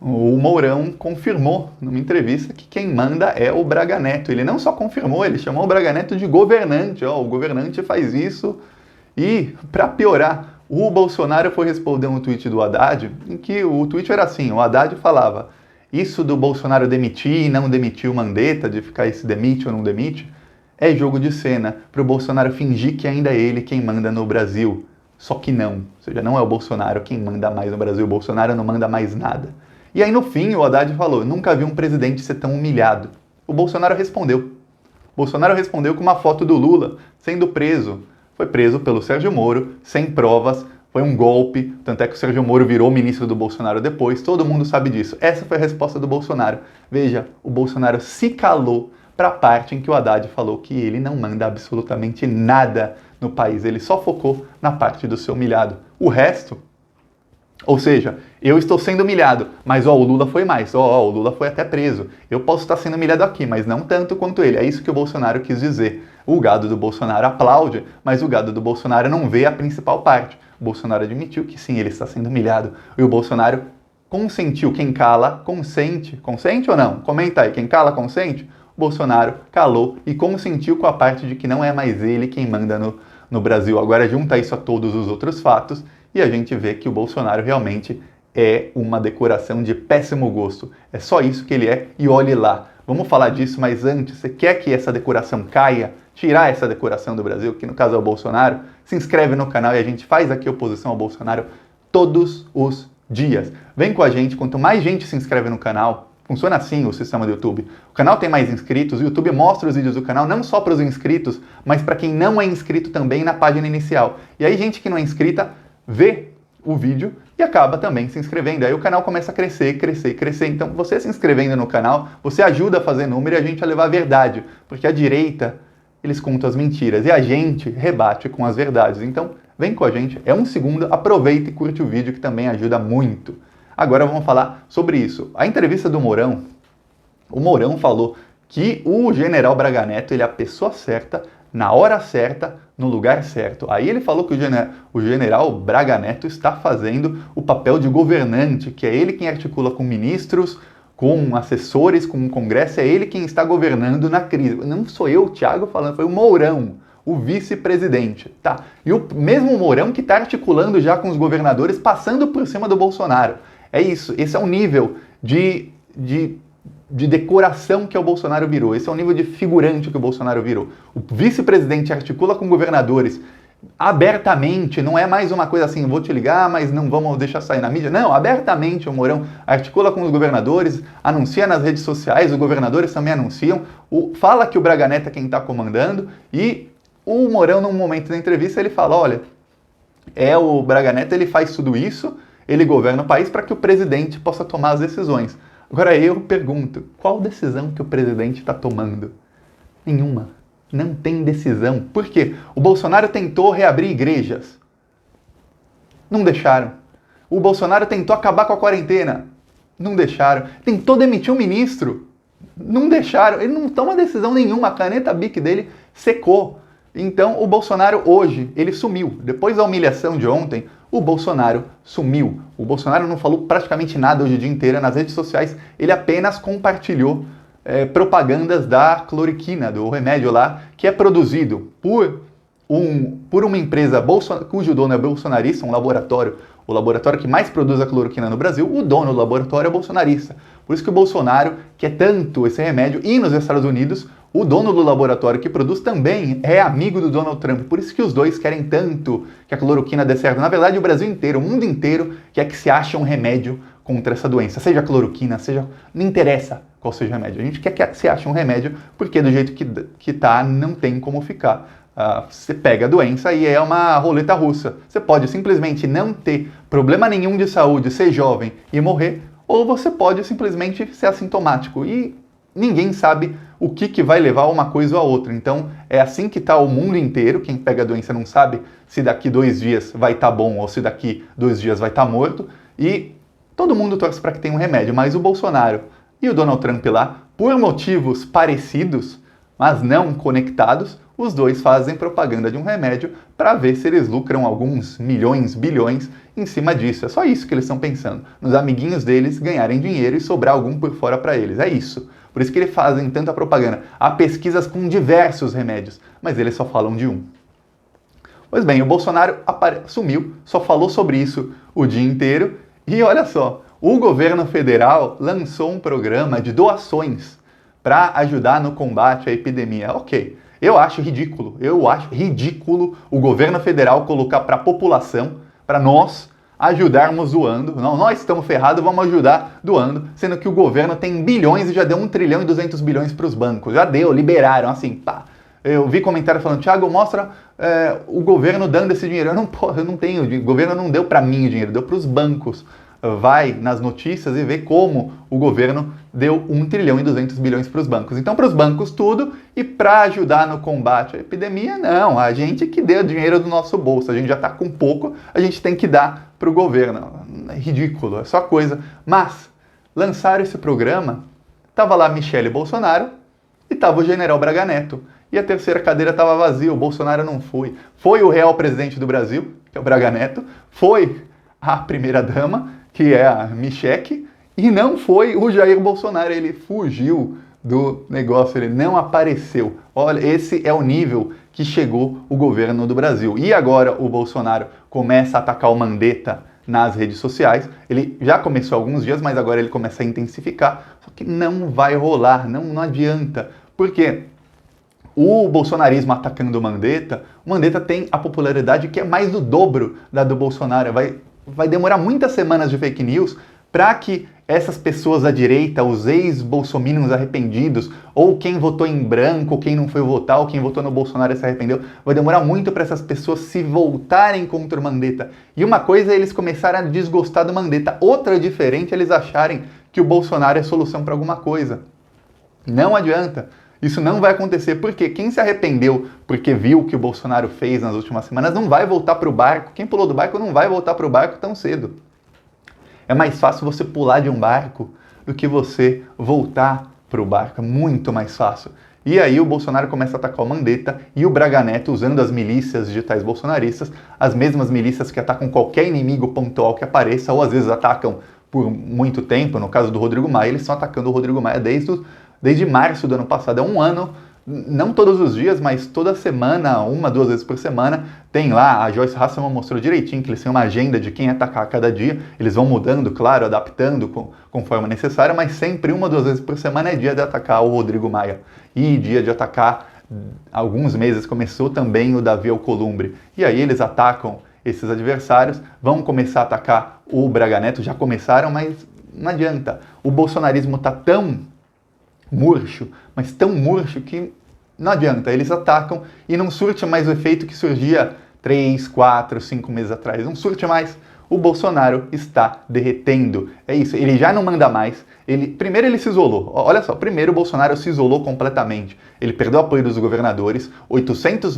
o Mourão confirmou numa entrevista que quem manda é o Braga Neto. Ele não só confirmou, ele chamou o Braga Neto de governante. Ó, o governante faz isso. E, para piorar, o Bolsonaro foi responder um tweet do Haddad, em que o tweet era assim, o Haddad falava: isso do Bolsonaro demitir e não demitir o Mandetta, de ficar aí se demite ou não demite, é jogo de cena, para o Bolsonaro fingir que ainda é ele quem manda no Brasil. Só que não, ou seja, não é o Bolsonaro quem manda mais no Brasil, o Bolsonaro não manda mais nada. E aí no fim o Haddad falou: nunca vi um presidente ser tão humilhado. O Bolsonaro respondeu. O Bolsonaro respondeu com uma foto do Lula sendo preso. Foi preso pelo Sérgio Moro, sem provas, foi um golpe, tanto é que o Sérgio Moro virou ministro do Bolsonaro depois, todo mundo sabe disso. Essa foi a resposta do Bolsonaro. Veja, o Bolsonaro se calou para a parte em que o Haddad falou que ele não manda absolutamente nada no país, ele só focou na parte do ser humilhado. O resto, ou seja, eu estou sendo humilhado, mas o Lula foi mais, o Lula foi até preso. Eu posso estar sendo humilhado aqui, mas não tanto quanto ele. É isso que o Bolsonaro quis dizer. O gado do Bolsonaro aplaude, mas o gado do Bolsonaro não vê a principal parte. O Bolsonaro admitiu que sim, ele está sendo humilhado. E o Bolsonaro consentiu. Quem cala, consente. Consente ou não? Comenta aí. Quem cala, consente? O Bolsonaro calou e consentiu com a parte de que não é mais ele quem manda no Brasil. Agora junta isso a todos os outros fatos e a gente vê que o Bolsonaro realmente é uma decoração de péssimo gosto. É só isso que ele é e olhe lá. Vamos falar disso, mas antes, você quer que essa decoração caia? Tirar essa decoração do Brasil, que no caso é o Bolsonaro? Se inscreve no canal e a gente faz aqui oposição ao Bolsonaro todos os dias. Vem com a gente, quanto mais gente se inscreve no canal, funciona assim o sistema do YouTube. O canal tem mais inscritos, o YouTube mostra os vídeos do canal não só para os inscritos, mas para quem não é inscrito também na página inicial. E aí gente que não é inscrita vê o vídeo e acaba também se inscrevendo. Aí o canal começa a crescer, crescer, crescer. Então você se inscrevendo no canal, você ajuda a fazer número e a gente a levar a verdade. Porque a direita, eles contam as mentiras e a gente rebate com as verdades. Então vem com a gente, é um segundo, aproveita e curte o vídeo que também ajuda muito. Agora vamos falar sobre isso. A entrevista do Mourão, o Mourão falou que o general Braga Neto ele é a pessoa certa, na hora certa, no lugar certo. Aí ele falou que o general Braga Neto está fazendo o papel de governante, que é ele quem articula com ministros, com assessores, com o Congresso, é ele quem está governando na crise. Não sou eu, Thiago, falando, foi o Mourão, o vice-presidente, tá? E o mesmo Mourão que está articulando já com os governadores, passando por cima do Bolsonaro. É isso, esse é o nível de decoração que o Bolsonaro virou. Esse é o nível de figurante que o Bolsonaro virou. O vice-presidente articula com governadores abertamente, não é mais uma coisa assim, vou te ligar, mas não vamos deixar sair na mídia. Não, abertamente o Mourão articula com os governadores, anuncia nas redes sociais, os governadores também anunciam, fala que o Braga Neto é quem está comandando e o Mourão, num momento da entrevista, ele fala, olha, o Braga Neto, ele faz tudo isso, ele governa o país para que o presidente possa tomar as decisões. Agora eu pergunto, qual decisão que o presidente está tomando? Nenhuma. Não tem decisão. Por quê? O Bolsonaro tentou reabrir igrejas. Não deixaram. O Bolsonaro tentou acabar com a quarentena. Não deixaram. Tentou demitir um ministro. Não deixaram. Ele não toma decisão nenhuma. A caneta Bic dele secou. Então o Bolsonaro hoje, ele sumiu. Depois da humilhação de ontem, o Bolsonaro sumiu. O Bolsonaro não falou praticamente nada hoje o dia inteiro nas redes sociais. Ele apenas compartilhou propagandas da cloroquina, do remédio lá, que é produzido por uma empresa cujo dono é bolsonarista, um laboratório, o laboratório que mais produz a cloroquina no Brasil, o dono do laboratório é bolsonarista. Por isso que o Bolsonaro quer tanto esse remédio, e nos Estados Unidos, o dono do laboratório que produz também é amigo do Donald Trump. Por isso que os dois querem tanto que a cloroquina dê certo. Na verdade, o Brasil inteiro, o mundo inteiro, quer que se ache um remédio contra essa doença. Seja a cloroquina, não interessa qual seja o remédio. A gente quer que se ache um remédio, porque do jeito que tá, não tem como ficar. Você pega a doença e é uma roleta russa. Você pode simplesmente não ter problema nenhum de saúde, ser jovem e morrer, ou você pode simplesmente ser assintomático. E ninguém sabe o que vai levar uma coisa ou a outra. Então, é assim que está o mundo inteiro. Quem pega a doença não sabe se daqui 2 dias vai estar bom ou se daqui 2 dias vai estar morto. E todo mundo torce para que tenha um remédio. Mas o Bolsonaro e o Donald Trump lá, por motivos parecidos, mas não conectados, os dois fazem propaganda de um remédio para ver se eles lucram alguns milhões, bilhões em cima disso. É só isso que eles estão pensando, nos amiguinhos deles ganharem dinheiro e sobrar algum por fora para eles. É isso. Por isso que eles fazem tanta propaganda. Há pesquisas com diversos remédios, mas eles só falam de um. Pois bem, o Bolsonaro sumiu, só falou sobre isso o dia inteiro. E olha só, o governo federal lançou um programa de doações para ajudar no combate à epidemia. Ok, eu acho ridículo o governo federal colocar para a população, para nós, ajudarmos doando. Não, nós estamos ferrados, vamos ajudar doando, sendo que o governo tem bilhões e já deu 1 trilhão e 200 bilhões para os bancos. Já deu, liberaram, assim, pá. Eu vi comentário falando, Thiago, mostra o governo dando esse dinheiro. Eu não tenho, o governo não deu para mim o dinheiro, deu para os bancos. Vai nas notícias e vê como o governo deu 1 trilhão e 200 bilhões para os bancos. Então, para os bancos tudo, e para ajudar no combate à epidemia, não. A gente que deu dinheiro do nosso bolso, a gente já está com pouco, a gente tem que dar para o governo. É ridículo, é só coisa. Mas, lançaram esse programa, estava lá Michele Bolsonaro e estava o general Braga Neto. E a terceira cadeira estava vazia, o Bolsonaro não foi. Foi o real presidente do Brasil, que é o Braga Neto, foi a primeira-dama, que é a Michele, e não foi o Jair Bolsonaro, ele fugiu do negócio, ele não apareceu. Olha, esse é o nível que chegou o governo do Brasil. E agora o Bolsonaro começa a atacar o Mandetta nas redes sociais. Ele já começou há alguns dias, mas agora ele começa a intensificar. Só que não vai rolar, não adianta. Por quê? O bolsonarismo atacando o Mandetta tem a popularidade que é mais do dobro da do Bolsonaro. Vai demorar muitas semanas de fake news para que essas pessoas da direita, os ex-bolsominions arrependidos, ou quem votou em branco, ou quem não foi votar, ou quem votou no Bolsonaro e se arrependeu, vai demorar muito para essas pessoas se voltarem contra o Mandetta. E uma coisa é eles começarem a desgostar do Mandetta, outra diferente é eles acharem que o Bolsonaro é solução para alguma coisa. Não adianta. Isso não vai acontecer, porque quem se arrependeu porque viu o que o Bolsonaro fez nas últimas semanas não vai voltar para o barco. Quem pulou do barco não vai voltar para o barco tão cedo. É mais fácil você pular de um barco do que você voltar para o barco. É muito mais fácil. E aí o Bolsonaro começa a atacar o Mandetta e o Braga Neto, usando as milícias digitais bolsonaristas, as mesmas milícias que atacam qualquer inimigo pontual que apareça, ou às vezes atacam por muito tempo. No caso do Rodrigo Maia, eles estão atacando o Rodrigo Maia desde março do ano passado. É um ano, não todos os dias, mas toda semana, 1, 2 vezes por semana, tem lá, a Joyce Hasselman mostrou direitinho que eles têm uma agenda de quem atacar a cada dia, eles vão mudando, claro, adaptando conforme necessário, mas sempre 1, 2 vezes por semana é dia de atacar o Rodrigo Maia. E dia de atacar, alguns meses começou também o Davi Alcolumbre. E aí eles atacam esses adversários, vão começar a atacar o Braga Neto, já começaram, mas não adianta. O bolsonarismo está tão murcho, mas tão murcho que não adianta, eles atacam e não surte mais o efeito que surgia 3, 4, 5 meses atrás, não surte mais. O Bolsonaro está derretendo, é isso, ele já não manda mais, primeiro ele se isolou, olha só, primeiro o Bolsonaro se isolou completamente, ele perdeu o apoio dos governadores,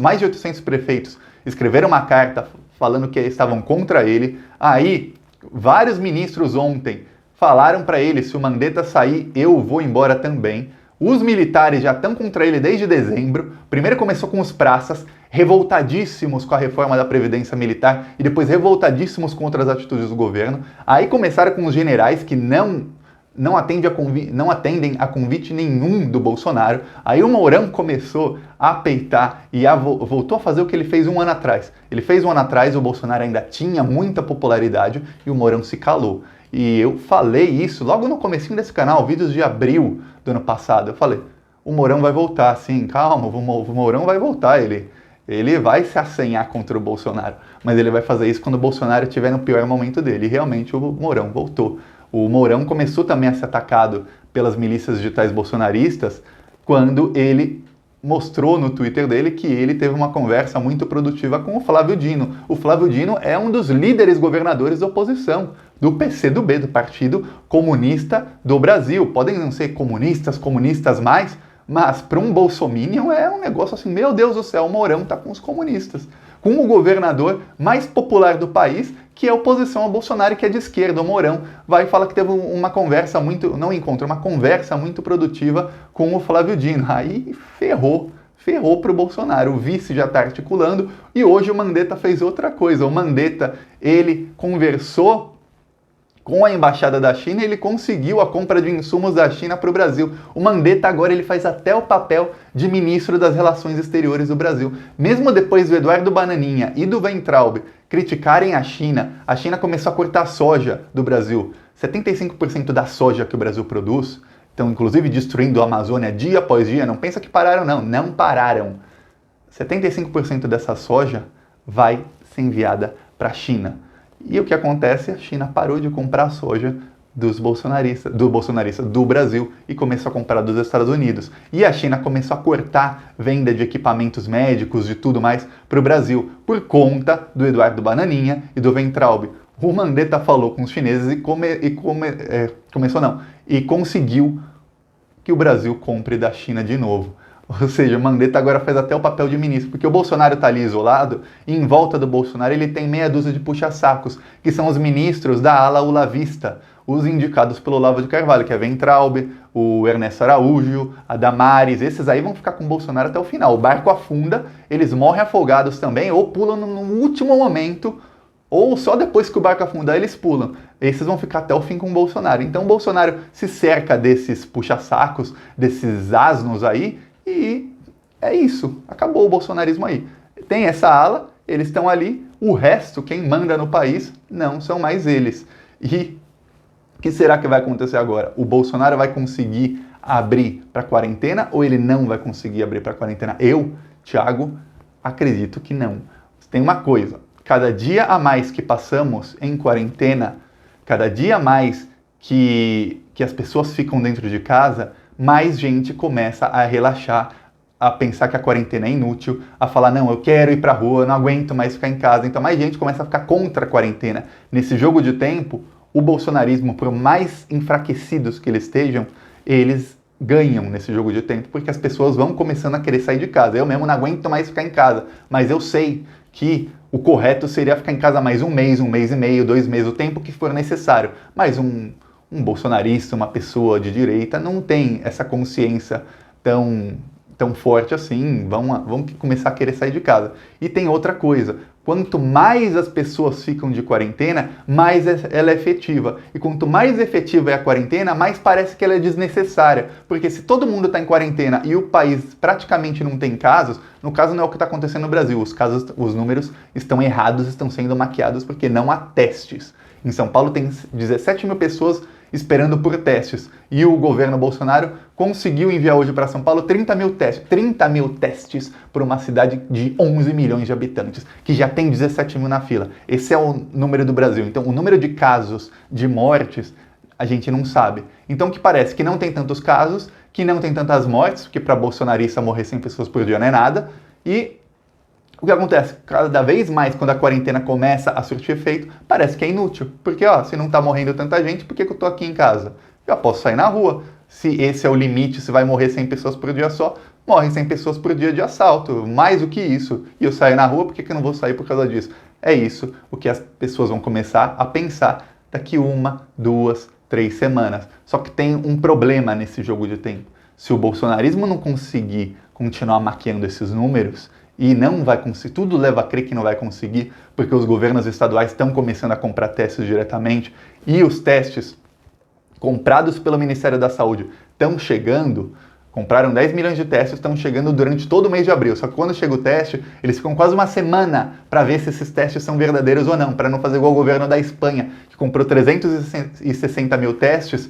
mais de 800 prefeitos escreveram uma carta falando que estavam contra ele, aí vários ministros ontem falaram para ele, se o Mandetta sair, eu vou embora também. Os militares já estão contra ele desde dezembro. Primeiro começou com os praças, revoltadíssimos com a reforma da Previdência Militar e depois revoltadíssimos contra as atitudes do governo. Aí começaram com os generais que não atendem a convite nenhum do Bolsonaro. Aí o Mourão começou a peitar e voltou a fazer o que ele fez um ano atrás. Ele fez um ano atrás, o Bolsonaro ainda tinha muita popularidade e o Mourão se calou. E eu falei isso logo no comecinho desse canal, vídeos de abril do ano passado. Eu falei, o Mourão vai voltar, sim, calma, o Mourão vai voltar, ele vai se assanhar contra o Bolsonaro. Mas ele vai fazer isso quando o Bolsonaro estiver no pior momento dele. E realmente o Mourão voltou. O Mourão começou também a ser atacado pelas milícias digitais bolsonaristas quando ele mostrou no Twitter dele que ele teve uma conversa muito produtiva com o Flávio Dino. O Flávio Dino é um dos líderes governadores da oposição, do PCdoB, do Partido Comunista do Brasil. Podem não ser comunistas mais, mas para um bolsominion é um negócio assim, meu Deus do céu, o Mourão tá com os comunistas. com o governador mais popular do país, que é oposição ao Bolsonaro, que é de esquerda, o Mourão, vai falar que teve uma conversa muito, não encontro, uma conversa muito produtiva com o Flávio Dino. Aí ferrou para o Bolsonaro. O vice já está articulando e hoje o Mandetta fez outra coisa. O Mandetta, ele conversou com a embaixada da China e ele conseguiu a compra de insumos da China para o Brasil. O Mandetta agora ele faz até o papel de ministro das Relações Exteriores do Brasil. Mesmo depois do Eduardo Bananinha e do Weintraub criticarem a China começou a cortar soja do Brasil. 75% da soja que o Brasil produz, estão inclusive destruindo a Amazônia dia após dia, não pensa que pararam não pararam. 75% dessa soja vai ser enviada para a China. E o que acontece? A China parou de comprar soja do Brasil e começou a comprar dos Estados Unidos. E a China começou a cortar venda de equipamentos médicos, de tudo mais, para o Brasil, por conta do Eduardo Bananinha e do Weintraub. O Mandetta falou com os chineses e conseguiu que o Brasil compre da China de novo. Ou seja, o Mandetta agora faz até o papel de ministro, porque o Bolsonaro está ali isolado e em volta do Bolsonaro ele tem meia dúzia de puxa-sacos, que são os ministros da ala ulavista, os indicados pelo Olavo de Carvalho, que é Weintraub, o Ernesto Araújo, a Damares, esses aí vão ficar com o Bolsonaro até o final. O barco afunda, eles morrem afogados também, ou pulam no último momento, ou só depois que o barco afundar eles pulam. Esses vão ficar até o fim com o Bolsonaro. Então o Bolsonaro se cerca desses puxa-sacos, desses asnos aí, e é isso, acabou o bolsonarismo aí. Tem essa ala, eles estão ali, o resto, quem manda no país, não são mais eles. E o que será que vai acontecer agora? O Bolsonaro vai conseguir abrir para quarentena ou ele não vai conseguir abrir para quarentena? Eu, Thiago, acredito que não. Tem uma coisa, cada dia a mais que passamos em quarentena, cada dia a mais que as pessoas ficam dentro de casa, mais gente começa a relaxar, a pensar que a quarentena é inútil, a falar, não, eu quero ir pra rua, não aguento mais ficar em casa. Então mais gente começa a ficar contra a quarentena. Nesse jogo de tempo, o bolsonarismo, por mais enfraquecidos que eles estejam, eles ganham nesse jogo de tempo, porque as pessoas vão começando a querer sair de casa. Eu mesmo não aguento mais ficar em casa, mas eu sei que o correto seria ficar em casa mais um mês e meio, 2 meses, o tempo que for necessário. Mas um bolsonarista, uma pessoa de direita, não tem essa consciência tão forte assim, vão começar a querer sair de casa. E tem outra coisa, quanto mais as pessoas ficam de quarentena, mais ela é efetiva. E quanto mais efetiva é a quarentena, mais parece que ela é desnecessária. Porque se todo mundo está em quarentena e o país praticamente não tem casos, no caso não é o que está acontecendo no Brasil, os números estão errados, estão sendo maquiados porque não há testes. Em São Paulo tem 17 mil pessoas esperando por testes. E o governo Bolsonaro conseguiu enviar hoje para São Paulo 30 mil testes. 30 mil testes para uma cidade de 11 milhões de habitantes, que já tem 17 mil na fila. Esse é o número do Brasil. Então, o número de casos, de mortes, a gente não sabe. Então, que parece que não tem tantos casos, que não tem tantas mortes, porque para bolsonarista morrer 100 pessoas por dia não é nada. E o que acontece? Cada vez mais, quando a quarentena começa a surtir efeito, parece que é inútil. Porque, se não está morrendo tanta gente, por que eu estou aqui em casa? Já posso sair na rua. Se esse é o limite, se vai morrer 100 pessoas por dia só, morrem 100 pessoas por dia de assalto. Mais do que isso. E eu saio na rua, por que eu não vou sair por causa disso? É isso o que as pessoas vão começar a pensar daqui 1, 2, 3 semanas. Só que tem um problema nesse jogo de tempo. Se o bolsonarismo não conseguir continuar maquiando esses números, e não vai conseguir, tudo leva a crer que não vai conseguir, porque os governos estaduais estão começando a comprar testes diretamente, e os testes comprados pelo Ministério da Saúde estão chegando, compraram 10 milhões de testes, estão chegando durante todo o mês de abril, só que quando chega o teste, eles ficam quase uma semana para ver se esses testes são verdadeiros ou não, para não fazer igual o governo da Espanha, que comprou 360 mil testes,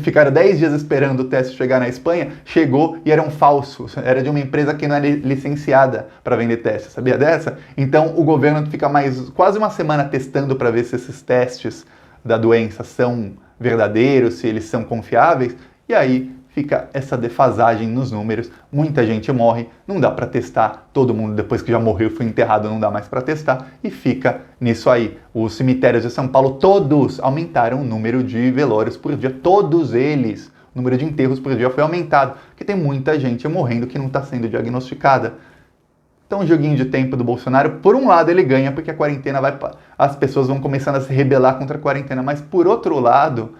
ficaram 10 dias esperando o teste chegar na Espanha, chegou e eram falsos, era de uma empresa que não é licenciada para vender testes, sabia dessa? Então o governo fica quase uma semana testando para ver se esses testes da doença são verdadeiros, se eles são confiáveis, e aí fica essa defasagem nos números, muita gente morre, não dá para testar, todo mundo depois que já morreu foi enterrado não dá mais para testar, e fica nisso aí. Os cemitérios de São Paulo todos aumentaram o número de velórios por dia, todos eles, o número de enterros por dia foi aumentado, porque tem muita gente morrendo que não está sendo diagnosticada. Então o joguinho de tempo do Bolsonaro, por um lado ele ganha, porque a quarentena as pessoas vão começando a se rebelar contra a quarentena, mas por outro lado,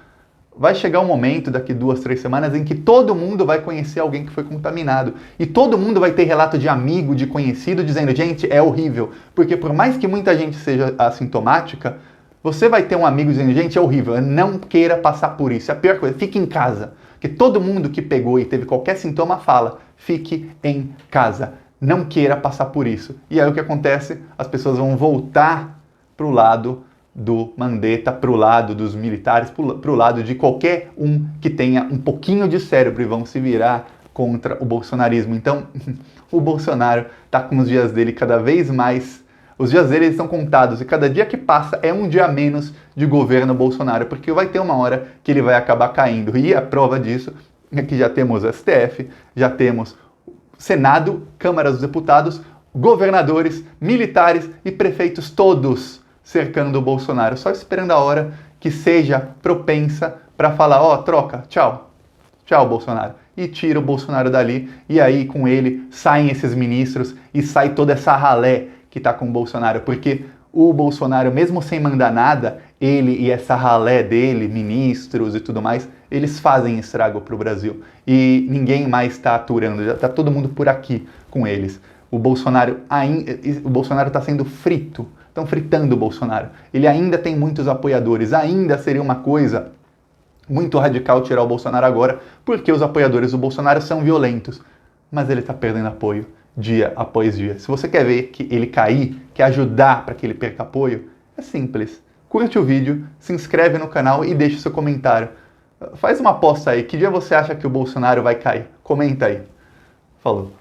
vai chegar um momento, daqui 2, 3 semanas, em que todo mundo vai conhecer alguém que foi contaminado. E todo mundo vai ter relato de amigo, de conhecido, dizendo, gente, é horrível. Porque por mais que muita gente seja assintomática, você vai ter um amigo dizendo, gente, é horrível, não queira passar por isso. É a pior coisa, fique em casa. Porque todo mundo que pegou e teve qualquer sintoma fala, fique em casa. Não queira passar por isso. E aí o que acontece? As pessoas vão voltar para o lado do Mandetta, para o lado dos militares, para o lado de qualquer um que tenha um pouquinho de cérebro e vão se virar contra o bolsonarismo. Então, o Bolsonaro está com os dias dele cada vez mais... Os dias dele estão contados e cada dia que passa é um dia a menos de governo Bolsonaro, porque vai ter uma hora que ele vai acabar caindo. E a prova disso é que já temos STF, já temos Senado, Câmara dos Deputados, governadores, militares e prefeitos todos cercando o Bolsonaro, só esperando a hora que seja propensa para falar, ó, troca, tchau, tchau Bolsonaro, e tira o Bolsonaro dali, e aí com ele saem esses ministros e sai toda essa ralé que tá com o Bolsonaro, porque o Bolsonaro, mesmo sem mandar nada, ele e essa ralé dele, ministros e tudo mais, eles fazem estrago pro Brasil, e ninguém mais está aturando, já tá todo mundo por aqui com eles. O Bolsonaro está sendo frito. Estão fritando o Bolsonaro. Ele ainda tem muitos apoiadores, ainda seria uma coisa muito radical tirar o Bolsonaro agora, porque os apoiadores do Bolsonaro são violentos. Mas ele está perdendo apoio dia após dia. Se você quer ver que ele cair, quer ajudar para que ele perca apoio, é simples. Curte o vídeo, se inscreve no canal e deixa o seu comentário. Faz uma aposta aí, que dia você acha que o Bolsonaro vai cair? Comenta aí. Falou.